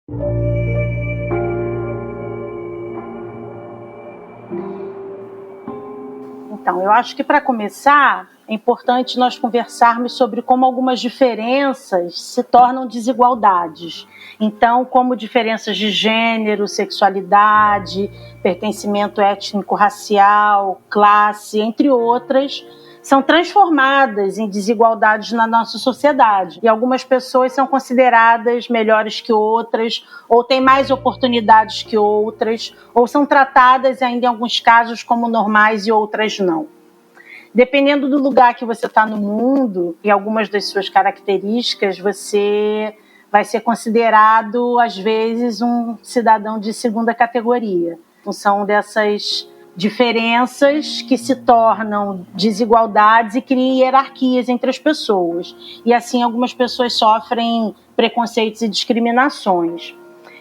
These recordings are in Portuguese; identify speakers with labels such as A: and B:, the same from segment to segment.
A: Então, eu acho que para começar, é importante nós conversarmos sobre como algumas diferenças se tornam desigualdades. Então, como diferenças de gênero, sexualidade, pertencimento étnico-racial, classe, entre outras, são transformadas em desigualdades na nossa sociedade. E algumas pessoas são consideradas melhores que outras, ou têm mais oportunidades que outras, ou são tratadas ainda em alguns casos como normais e outras não. Dependendo do lugar que você está no mundo e algumas das suas características, você vai ser considerado, às vezes, um cidadão de segunda categoria. Em função dessas diferenças que se tornam desigualdades e criam hierarquias entre as pessoas. E assim algumas pessoas sofrem preconceitos e discriminações.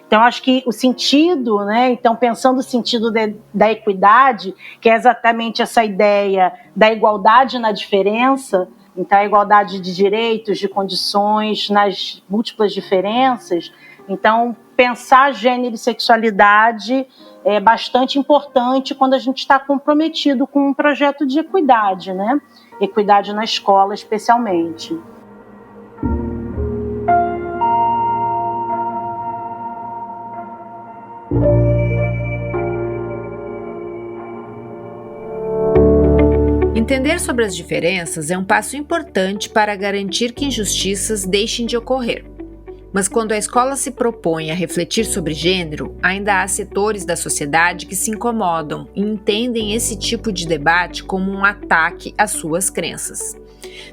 A: Então, acho que o sentido, né? Então, pensando o sentido da equidade, que é exatamente essa ideia da igualdade na diferença, então a igualdade de direitos, de condições, nas múltiplas diferenças. Então, pensar gênero e sexualidade é bastante importante quando a gente está comprometido com um projeto de equidade, né? Equidade na escola, especialmente.
B: Entender sobre as diferenças é um passo importante para garantir que injustiças deixem de ocorrer. Mas quando a escola se propõe a refletir sobre gênero, ainda há setores da sociedade que se incomodam e entendem esse tipo de debate como um ataque às suas crenças.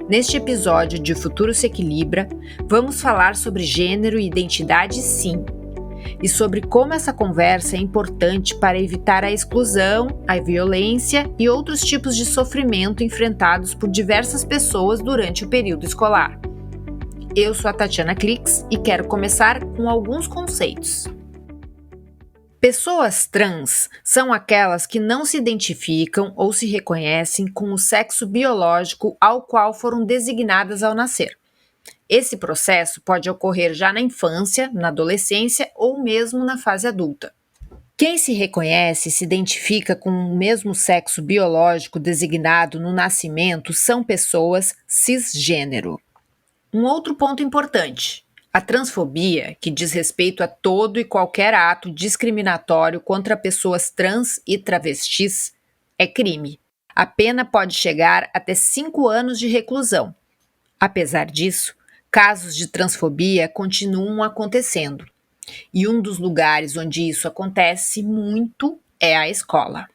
B: Neste episódio de O Futuro se Equilibra, vamos falar sobre gênero e identidade, sim, e sobre como essa conversa é importante para evitar a exclusão, a violência e outros tipos de sofrimento enfrentados por diversas pessoas durante o período escolar. Eu sou a Tatiana Klix e quero começar com alguns conceitos. Pessoas trans são aquelas que não se identificam ou se reconhecem com o sexo biológico ao qual foram designadas ao nascer. Esse processo pode ocorrer já na infância, na adolescência ou mesmo na fase adulta. Quem se reconhece e se identifica com o mesmo sexo biológico designado no nascimento são pessoas cisgênero. Um outro ponto importante: a transfobia, que diz respeito a todo e qualquer ato discriminatório contra pessoas trans e travestis, é crime. A pena pode chegar até 5 anos de reclusão. Apesar disso, casos de transfobia continuam acontecendo. E um dos lugares onde isso acontece muito é a escola.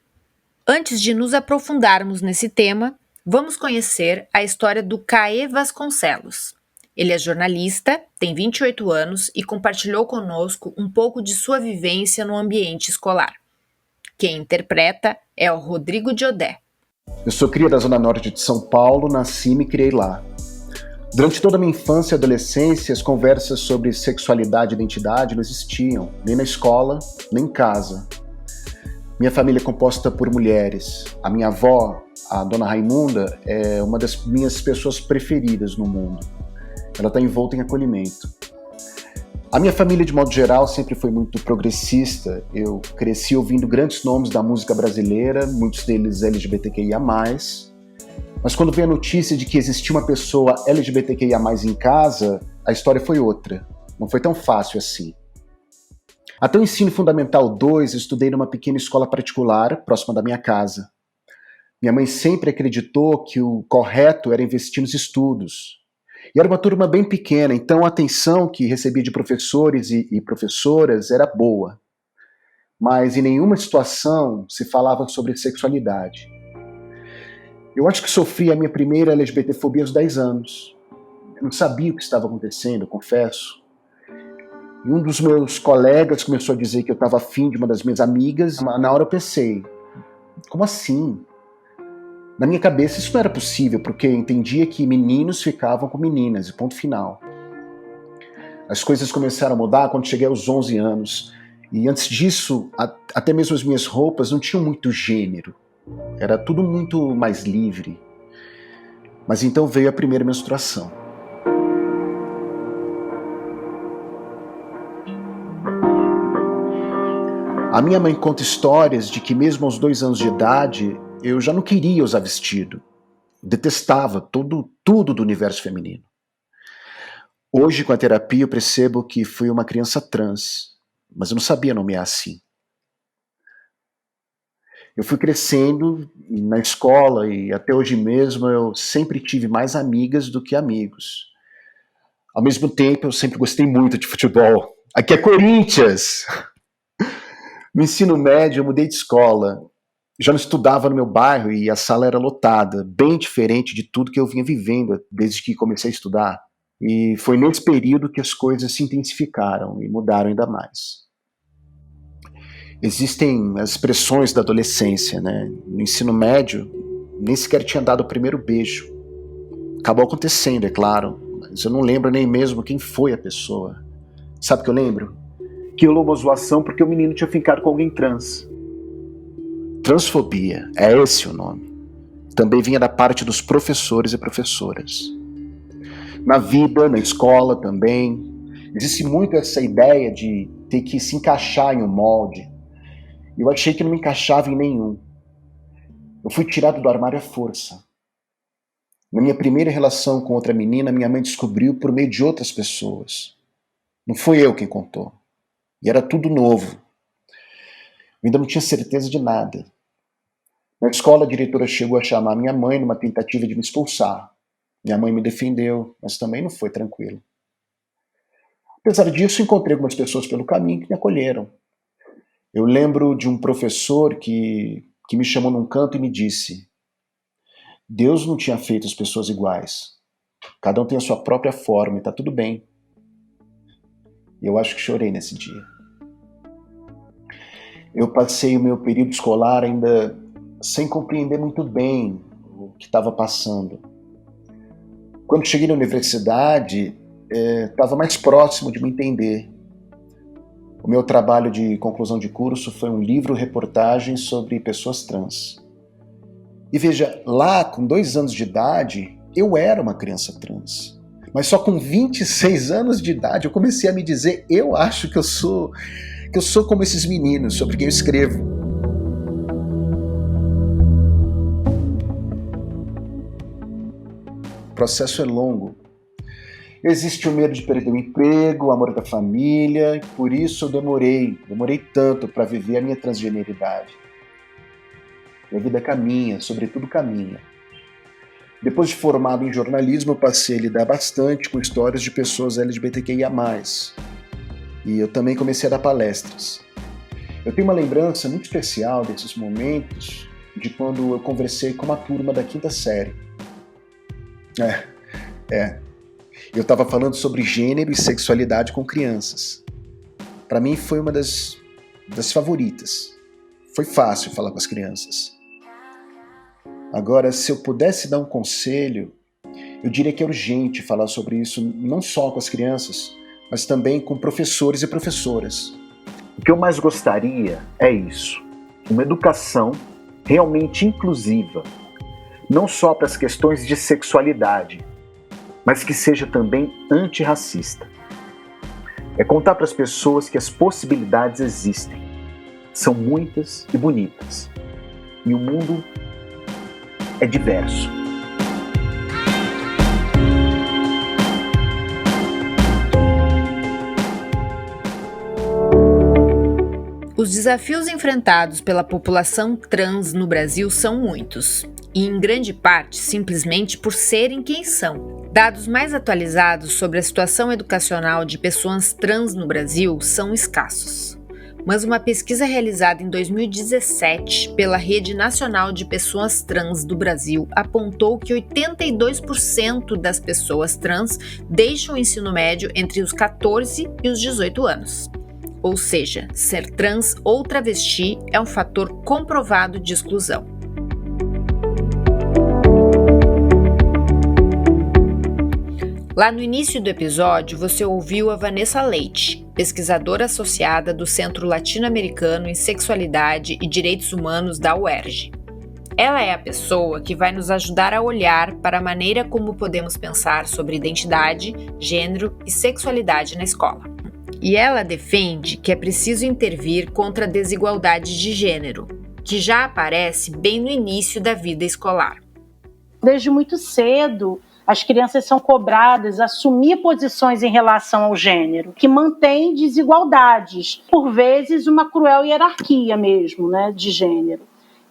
B: Antes de nos aprofundarmos nesse tema, vamos conhecer a história do Caê Vasconcelos. Ele é jornalista, tem 28 anos e compartilhou conosco um pouco de sua vivência no ambiente escolar. Quem interpreta é o Rodrigo Diodé.
C: Eu sou cria da Zona Norte de São Paulo, nasci e me criei lá. Durante toda a minha infância e adolescência, as conversas sobre sexualidade e identidade não existiam, nem na escola, nem em casa. Minha família é composta por mulheres. A minha avó, a dona Raimunda, é uma das minhas pessoas preferidas no mundo. Ela está envolta em acolhimento. A minha família, de modo geral, sempre foi muito progressista. Eu cresci ouvindo grandes nomes da música brasileira, muitos deles LGBTQIA+. Mas quando veio a notícia de que existia uma pessoa LGBTQIA+, em casa, a história foi outra. Não foi tão fácil assim. Até o ensino fundamental 2, eu estudei numa pequena escola particular, próxima da minha casa. Minha mãe sempre acreditou que o correto era investir nos estudos. E era uma turma bem pequena, então a atenção que recebia de professores e professoras era boa. Mas em nenhuma situação se falava sobre sexualidade. Eu acho que sofri a minha primeira LGBTfobia aos 10 anos. Eu não sabia o que estava acontecendo, eu confesso. E um dos meus colegas começou a dizer que eu estava afim de uma das minhas amigas. Na hora eu pensei, como assim? Na minha cabeça isso não era possível, porque eu entendia que meninos ficavam com meninas, e ponto final. As coisas começaram a mudar quando cheguei aos 11 anos. E antes disso, até mesmo as minhas roupas não tinham muito gênero. Era tudo muito mais livre. Mas então veio a primeira menstruação. A minha mãe conta histórias de que mesmo aos 2 anos de idade, eu já não queria usar vestido. Detestava tudo do universo feminino. Hoje, com a terapia, eu percebo que fui uma criança trans, mas eu não sabia nomear assim. Eu fui crescendo na escola e até hoje mesmo eu sempre tive mais amigas do que amigos. Ao mesmo tempo, eu sempre gostei muito de futebol. Aqui é Corinthians! No ensino médio, eu mudei de escola. Já não estudava no meu bairro e a sala era lotada, bem diferente de tudo que eu vinha vivendo desde que comecei a estudar. E foi nesse período que as coisas se intensificaram e mudaram ainda mais. Existem as pressões da adolescência, né? No ensino médio, nem sequer tinha dado o primeiro beijo. Acabou acontecendo, é claro, mas eu não lembro nem mesmo quem foi a pessoa. Sabe o que eu lembro? Que rolou uma zoação porque o menino tinha ficado com alguém trans. Transfobia, é esse o nome. Também vinha da parte dos professores e professoras. Na vida, na escola também, existe muito essa ideia de ter que se encaixar em um molde. Eu achei que não me encaixava em nenhum. Eu fui tirado do armário à força. Na minha primeira relação com outra menina, minha mãe descobriu por meio de outras pessoas. Não foi eu quem contou. E era tudo novo. Eu ainda não tinha certeza de nada. Na escola, a diretora chegou a chamar minha mãe numa tentativa de me expulsar. Minha mãe me defendeu, mas também não foi tranquilo. Apesar disso, encontrei algumas pessoas pelo caminho que me acolheram. Eu lembro de um professor que me chamou num canto e me disse: Deus não tinha feito as pessoas iguais. Cada um tem a sua própria forma e tá tudo bem. E eu acho que chorei nesse dia. Eu passei o meu período escolar ainda sem compreender muito bem o que estava passando. Quando cheguei na universidade, estava mais próximo de me entender. O meu trabalho de conclusão de curso foi um livro-reportagem sobre pessoas trans. E veja, lá com 2 anos de idade, eu era uma criança trans. Mas só com 26 anos de idade eu comecei a me dizer, eu acho que eu sou como esses meninos sobre quem eu escrevo. O processo é longo. Existe o medo de perder o emprego, o amor da família, por isso eu demorei tanto para viver a minha transgeneridade. Minha vida caminha, sobretudo caminha. Depois de formado em jornalismo, eu passei a lidar bastante com histórias de pessoas LGBTQIA+. E eu também comecei a dar palestras. Eu tenho uma lembrança muito especial desses momentos de quando eu conversei com uma turma da 5ª série. Eu estava falando sobre gênero e sexualidade com crianças. Para mim foi uma das favoritas. Foi fácil falar com as crianças. Agora, se eu pudesse dar um conselho, eu diria que é urgente falar sobre isso não só com as crianças, mas também com professores e professoras. O que eu mais gostaria é isso, uma educação realmente inclusiva, não só para as questões de sexualidade, mas que seja também antirracista. É contar para as pessoas que as possibilidades existem, são muitas e bonitas, e o mundo é diverso.
B: Os desafios enfrentados pela população trans no Brasil são muitos, e em grande parte simplesmente por serem quem são. Dados mais atualizados sobre a situação educacional de pessoas trans no Brasil são escassos. Mas uma pesquisa realizada em 2017 pela Rede Nacional de Pessoas Trans do Brasil apontou que 82% das pessoas trans deixam o ensino médio entre os 14 e os 18 anos. Ou seja, ser trans ou travesti é um fator comprovado de exclusão. Lá no início do episódio, você ouviu a Vanessa Leite, pesquisadora associada do Centro Latino-Americano em Sexualidade e Direitos Humanos da UERJ. Ela é a pessoa que vai nos ajudar a olhar para a maneira como podemos pensar sobre identidade, gênero e sexualidade na escola. E ela defende que é preciso intervir contra a desigualdade de gênero, que já aparece bem no início da vida escolar.
A: Desde muito cedo, as crianças são cobradas a assumir posições em relação ao gênero, que mantém desigualdades, por vezes uma cruel hierarquia mesmo, né, de gênero.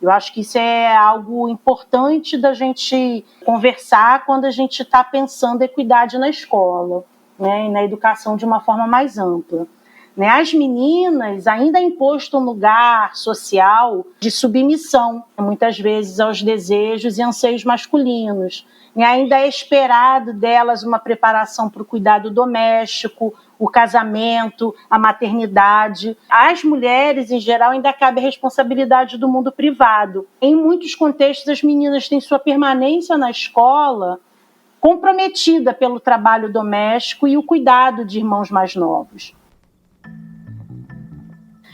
A: Eu acho que isso é algo importante da gente conversar quando a gente está pensando equidade na escola, né, e na educação de uma forma mais ampla. Né, as meninas ainda é imposto um lugar social de submissão, muitas vezes aos desejos e anseios masculinos. E ainda é esperado delas uma preparação para o cuidado doméstico, o casamento, a maternidade. Às mulheres, em geral, ainda cabe a responsabilidade do mundo privado. Em muitos contextos, as meninas têm sua permanência na escola comprometida pelo trabalho doméstico e o cuidado de irmãos mais novos.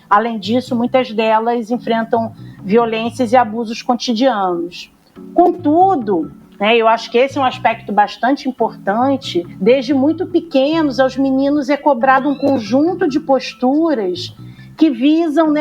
A: Além disso, muitas delas enfrentam violências e abusos cotidianos. Contudo, eu acho que esse é um aspecto bastante importante. Desde muito pequenos, aos meninos é cobrado um conjunto de posturas que visam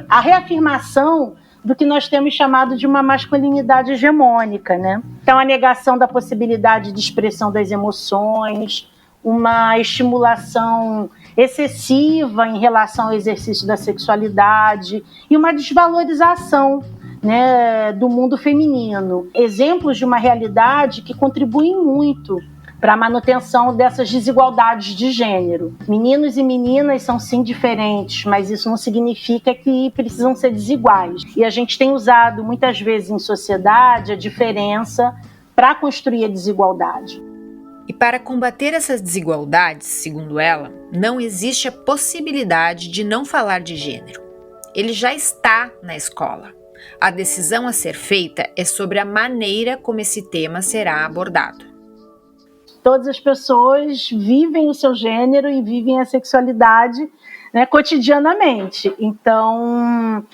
A: a reafirmação do que nós temos chamado de uma masculinidade hegemônica. Né? Então, a negação da possibilidade de expressão das emoções, uma estimulação excessiva em relação ao exercício da sexualidade e uma desvalorização, né, do mundo feminino. Exemplos de uma realidade que contribuem muito para a manutenção dessas desigualdades de gênero. Meninos e meninas são sim diferentes, mas isso não significa que precisam ser desiguais. E a gente tem usado muitas vezes em sociedade a diferença para construir a desigualdade.
B: E para combater essas desigualdades, segundo ela, não existe a possibilidade de não falar de gênero. Ele já está na escola. A decisão a ser feita é sobre a maneira como esse tema será abordado.
A: Todas as pessoas vivem o seu gênero e vivem a sexualidade, né, cotidianamente. Então,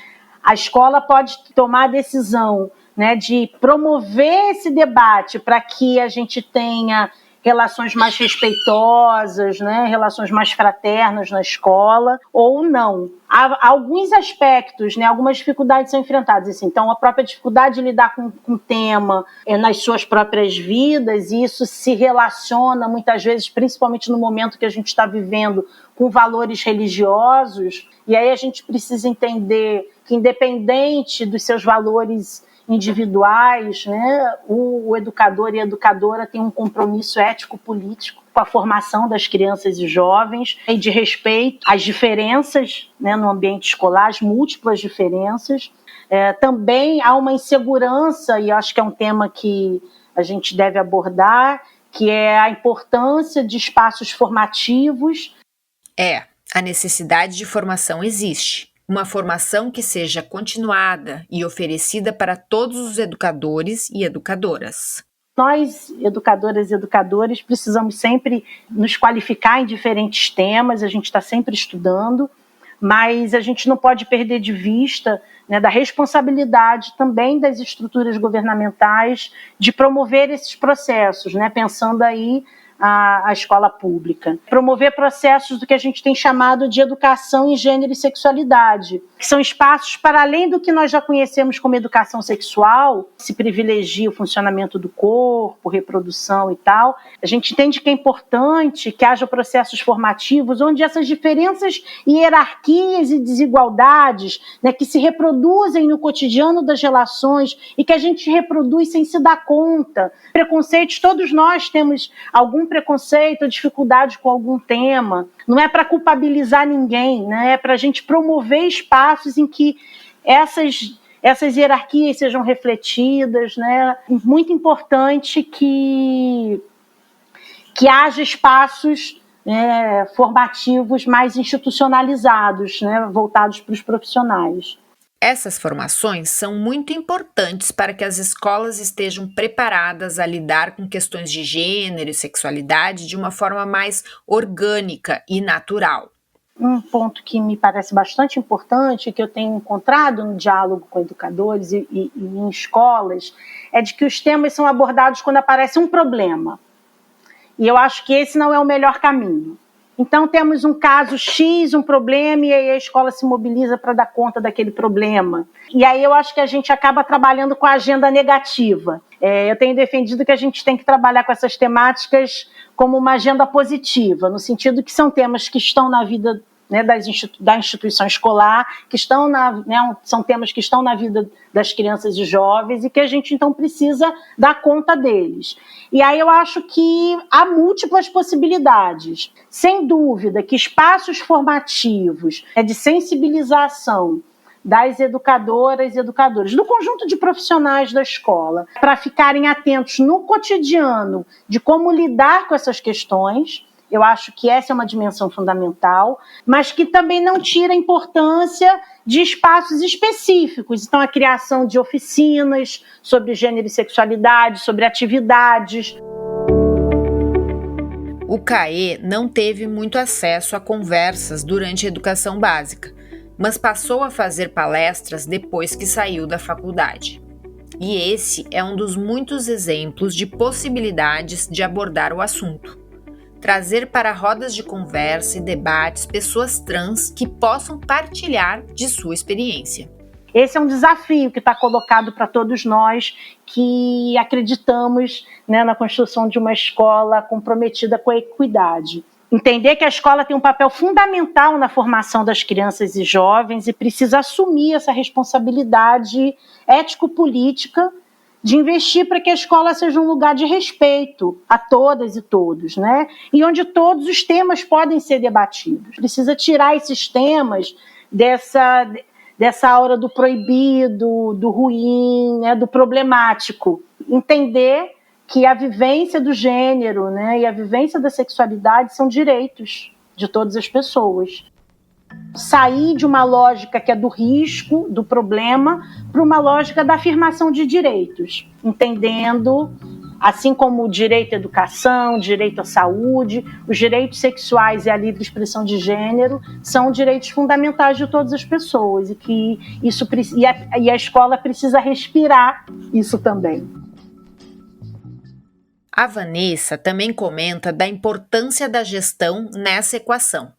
A: a escola pode tomar a decisão, né, de promover esse debate para que a gente tenha relações mais respeitosas, né, relações mais fraternas na escola, ou não. Há alguns aspectos, né, algumas dificuldades são enfrentadas. Assim. Então, a própria dificuldade de lidar com o tema nas suas próprias vidas, e isso se relaciona muitas vezes, principalmente no momento que a gente está vivendo, com valores religiosos, e aí a gente precisa entender que, independente dos seus valores individuais, né, o educador e a educadora têm um compromisso ético-político com a formação das crianças e jovens e de respeito às diferenças, né, no ambiente escolar, as múltiplas diferenças. Também há uma insegurança, e acho que é um tema que a gente deve abordar, que é a importância de espaços formativos.
B: A necessidade de formação existe. Uma formação que seja continuada e oferecida para todos os educadores e educadoras.
A: Nós, educadoras e educadores, precisamos sempre nos qualificar em diferentes temas, a gente está sempre estudando, mas a gente não pode perder de vista, né, da responsabilidade também das estruturas governamentais de promover esses processos, né, pensando aí a escola pública. Promover processos do que a gente tem chamado de educação em gênero e sexualidade, que são espaços para além do que nós já conhecemos como educação sexual, se privilegia o funcionamento do corpo, reprodução e tal. A gente entende que é importante que haja processos formativos onde essas diferenças, hierarquias e desigualdades, né, que se reproduzem no cotidiano das relações e que a gente reproduz sem se dar conta. Preconceitos, todos nós temos algum preconceito, dificuldade com algum tema. Não é para culpabilizar ninguém, né? É para a gente promover espaços em que essas hierarquias sejam refletidas, né? Muito importante que haja espaços, né, formativos mais institucionalizados, né, voltados para os profissionais.
B: Essas formações são muito importantes para que as escolas estejam preparadas a lidar com questões de gênero e sexualidade de uma forma mais orgânica e natural.
A: Um ponto que me parece bastante importante, que eu tenho encontrado no diálogo com educadores e em escolas, é de que os temas são abordados quando aparece um problema. E eu acho que esse não é o melhor caminho. Então, temos um caso X, um problema, e aí a escola se mobiliza para dar conta daquele problema. E aí eu acho que a gente acaba trabalhando com a agenda negativa. Eu tenho defendido que a gente tem que trabalhar com essas temáticas como uma agenda positiva, no sentido que são temas que estão na vida, né, da instituição escolar, são temas que estão na vida das crianças e jovens e que a gente, então, precisa dar conta deles. E aí eu acho que há múltiplas possibilidades. Sem dúvida que espaços formativos de sensibilização das educadoras e educadores, do conjunto de profissionais da escola, para ficarem atentos no cotidiano de como lidar com essas questões. Eu acho que essa é uma dimensão fundamental, mas que também não tira a importância de espaços específicos. Então, a criação de oficinas sobre gênero e sexualidade, sobre atividades.
B: O CAE não teve muito acesso a conversas durante a educação básica, mas passou a fazer palestras depois que saiu da faculdade. E esse é um dos muitos exemplos de possibilidades de abordar o assunto. Trazer para rodas de conversa e debates pessoas trans que possam partilhar de sua experiência.
A: Esse é um desafio que está colocado para todos nós que acreditamos, né, na construção de uma escola comprometida com a equidade. Entender que a escola tem um papel fundamental na formação das crianças e jovens e precisa assumir essa responsabilidade ético-política de investir para que a escola seja um lugar de respeito a todas e todos, né? E onde todos os temas podem ser debatidos. Precisa tirar esses temas dessa aura do proibido, do ruim, né, do problemático. Entender que a vivência do gênero, né, e a vivência da sexualidade são direitos de todas as pessoas. Sair de uma lógica que é do risco, do problema, para uma lógica da afirmação de direitos, entendendo, assim como o direito à educação, direito à saúde, os direitos sexuais e a livre expressão de gênero são direitos fundamentais de todas as pessoas e que a escola precisa respirar isso também.
B: A Vanessa também comenta da importância da gestão nessa equação.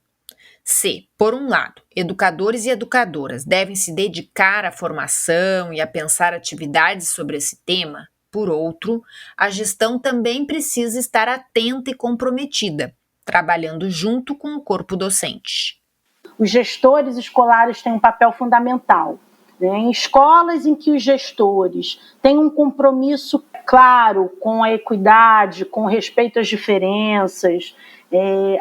B: Se, por um lado, educadores e educadoras devem se dedicar à formação e a pensar atividades sobre esse tema, por outro, a gestão também precisa estar atenta e comprometida, trabalhando junto com o corpo docente.
A: Os gestores escolares têm um papel fundamental. Em escolas em que os gestores têm um compromisso claro com a equidade, com o respeito às diferenças,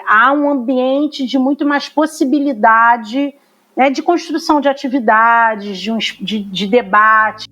A: há um ambiente de muito mais possibilidade, né, de construção de atividades, de debate.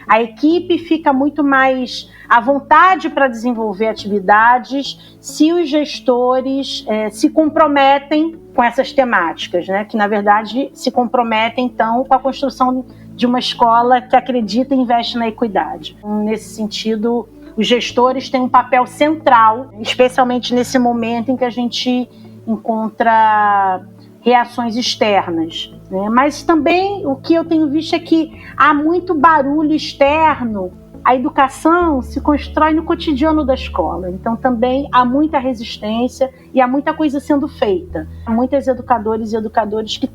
A: A equipe fica muito mais à vontade para desenvolver atividades se os gestores se comprometem com essas temáticas, né, que, na verdade, se comprometem, então, com a construção de uma escola que acredita e investe na equidade. Nesse sentido, os gestores têm um papel central, especialmente nesse momento em que a gente encontra reações externas, né? Mas também o que eu tenho visto é que há muito barulho externo. A educação se constrói no cotidiano da escola, então também há muita resistência e há muita coisa sendo feita. Há muitos educadores e educadores que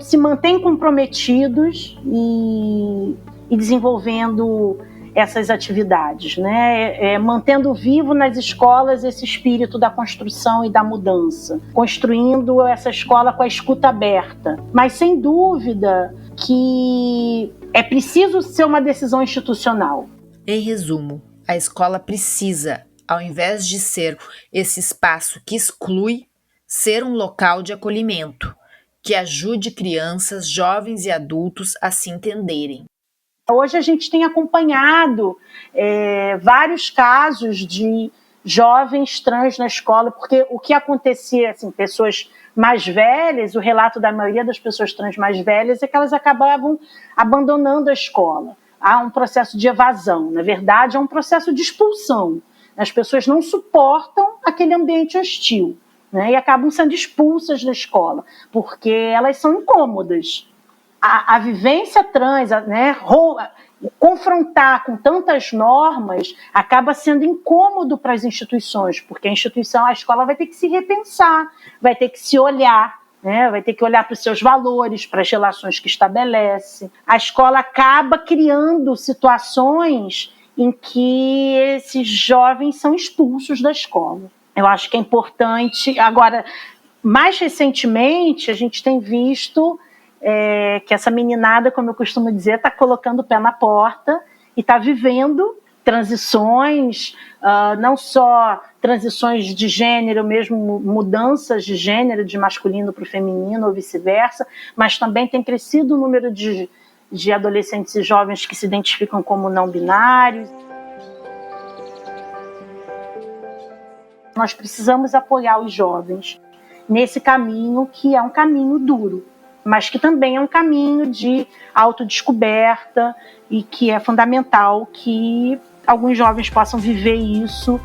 A: se mantêm comprometidos e desenvolvendo essas atividades, né? Mantendo vivo nas escolas esse espírito da construção e da mudança, construindo essa escola com a escuta aberta. Mas, sem dúvida, que é preciso ser uma decisão institucional.
B: Em resumo, a escola precisa, ao invés de ser esse espaço que exclui, ser um local de acolhimento, que ajude crianças, jovens e adultos a se entenderem.
A: Hoje a gente tem acompanhado vários casos de jovens trans na escola, porque o que acontecia, assim, pessoas mais velhas, o relato da maioria das pessoas trans mais velhas é que elas acabavam abandonando a escola. Há um processo de evasão, na verdade, é um processo de expulsão. As pessoas não suportam aquele ambiente hostil, né, e acabam sendo expulsas da escola, porque elas são incômodas. A vivência trans, né, confrontar com tantas normas acaba sendo incômodo para as instituições, porque a escola vai ter que se repensar, vai ter que se olhar, né? Vai ter que olhar para os seus valores, para as relações que estabelece. A escola acaba criando situações em que esses jovens são expulsos da escola. Eu acho que é importante. Agora, mais recentemente, a gente tem visto que essa meninada, como eu costumo dizer, está colocando o pé na porta e está vivendo transições, não só transições de gênero, mesmo mudanças de gênero, de masculino para o feminino ou vice-versa, mas também tem crescido o número de adolescentes e jovens que se identificam como não binários. Nós precisamos apoiar os jovens nesse caminho que é um caminho duro, mas que também é um caminho de autodescoberta e que é fundamental que alguns jovens possam viver isso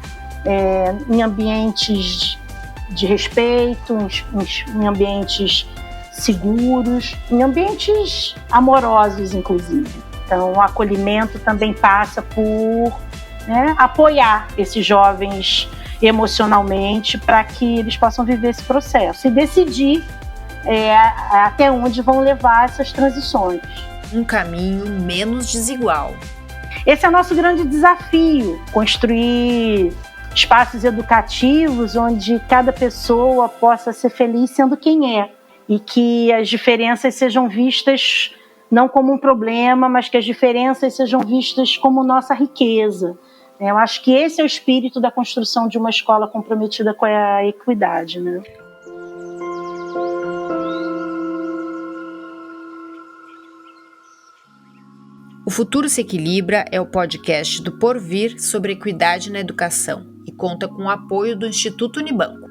A: em ambientes de respeito, em ambientes seguros, em ambientes amorosos, inclusive. Então, o acolhimento também passa por apoiar esses jovens emocionalmente para que eles possam viver esse processo e decidir até onde vão levar essas transições.
B: Um caminho menos desigual.
A: Esse é o nosso grande desafio, construir espaços educativos onde cada pessoa possa ser feliz sendo quem é e que as diferenças sejam vistas não como um problema, mas que as diferenças sejam vistas como nossa riqueza. Eu acho que esse é o espírito da construção de uma escola comprometida com a equidade, né?
B: O Futuro se Equilibra é o podcast do Porvir sobre equidade na educação e conta com o apoio do Instituto Unibanco.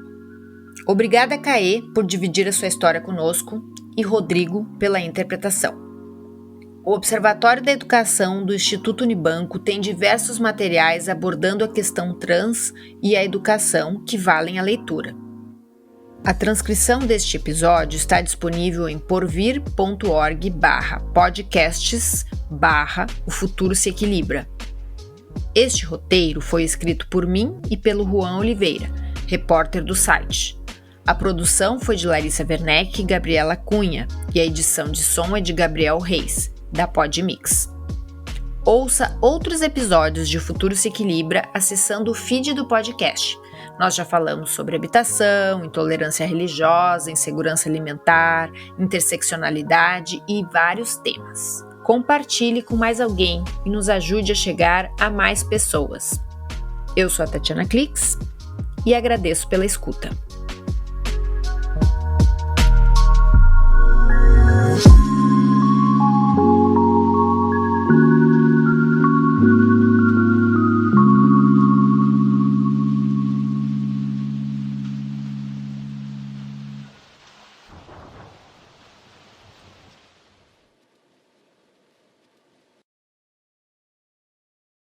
B: Obrigada, Caê, por dividir a sua história conosco e Rodrigo pela interpretação. O Observatório da Educação do Instituto Unibanco tem diversos materiais abordando a questão trans e a educação que valem a leitura. A transcrição deste episódio está disponível em porvir.org/podcasts/O Futuro se Equilibra. Este roteiro foi escrito por mim e pelo Juan Oliveira, repórter do site. A produção foi de Larissa Werneck e Gabriela Cunha e a edição de som é de Gabriel Reis, da Podmix. Ouça outros episódios de O Futuro se Equilibra acessando o feed do podcast. Nós já falamos sobre habitação, intolerância religiosa, insegurança alimentar, interseccionalidade e vários temas. Compartilhe com mais alguém e nos ajude a chegar a mais pessoas. Eu sou a Tatiana Clix e agradeço pela escuta.